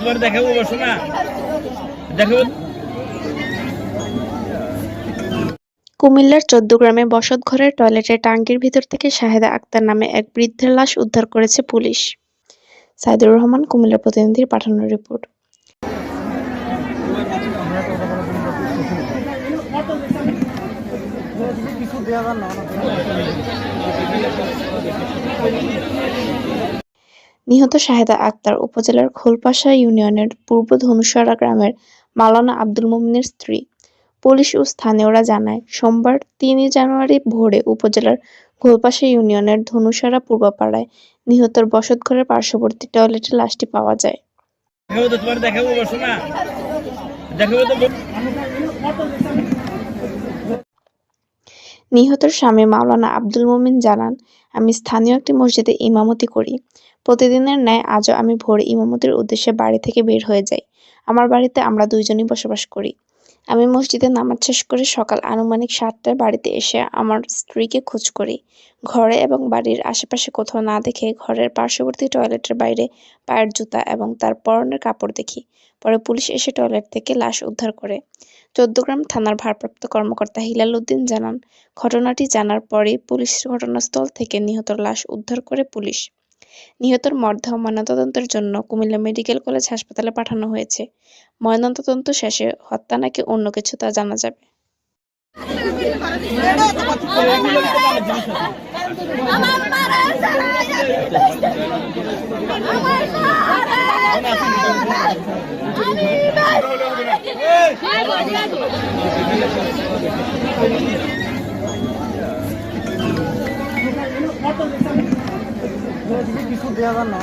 তোমার দেখাবো বসো না দেখাবো। কুমিল্লার ১৪ গ্রামে বসতঘরের টয়লেটের টাঙ্কির ভিতর থেকে শাহেদা আক্তার নামে এক বৃদ্ধের লাশ উদ্ধার করেছে পুলিশ। সাইদুর রহমান, কুমিল্লা প্রতিনিধির পাঠানো রিপোর্ট। নিহত শাহেদা আক্তার উপজেলার খোলপাশা ইউনিয়নের পূর্ব ধনুষরা গ্রামের মাওলানা আব্দুল মোমিনের স্ত্রী। পুলিশ ও স্থানীয়রা জানায়, সোমবার ৩ জানুয়ারি ভোরে উপজেলার খোলপাশা ইউনিয়নের ধনুষরা পূর্বপাড়ায় নিহতের বসতঘরের পার্শ্ববর্তী টয়লেটে লাশটি পাওয়া যায়। নিহতের স্বামী মাওলানা আব্দুল মোমিন জানান, আমি স্থানীয় একটি মসজিদে ইমামতি করি। প্রতিদিনের ন্যায় আজও আমি ভোরে ইমামতির উদ্দেশ্যে বাড়ি থেকে বের হয়ে যাই। আমার বাড়িতে আমরা দুইজনই বসবাস করি। আমি মসজিদে নামাজ শেষ করে সকাল আনুমানিক ৭টায় বাড়িতে এসে আমার স্ত্রীকে খোঁজ করি। ঘরে এবং বাড়ির আশেপাশে কোথাও না দেখে ঘরের পার্শ্ববর্তী টয়লেটের বাইরে পায়ের জুতা এবং তার পরনের কাপড় দেখি। পরে পুলিশ এসে টয়লেট থেকে লাশ উদ্ধার করে। ১৪ গ্রাম থানার ভারপ্রাপ্ত কর্মকর্তা হিলাল উদ্দিন জানান, ঘটনাটি জানার পরেই পুলিশ ঘটনাস্থল থেকে নিহতের লাশ উদ্ধার করে পুলিশ। নিহতের মরদেহ ময়নাতদন্তের জন্য কুমিল্লা মেডিকেল কলেজ হাসপাতালে পাঠানো হয়েছে। ময়নাতদন্ত শেষে হত্যা নাকি অন্য কিছু তা জানা যাবে। কিছু দেওয়া না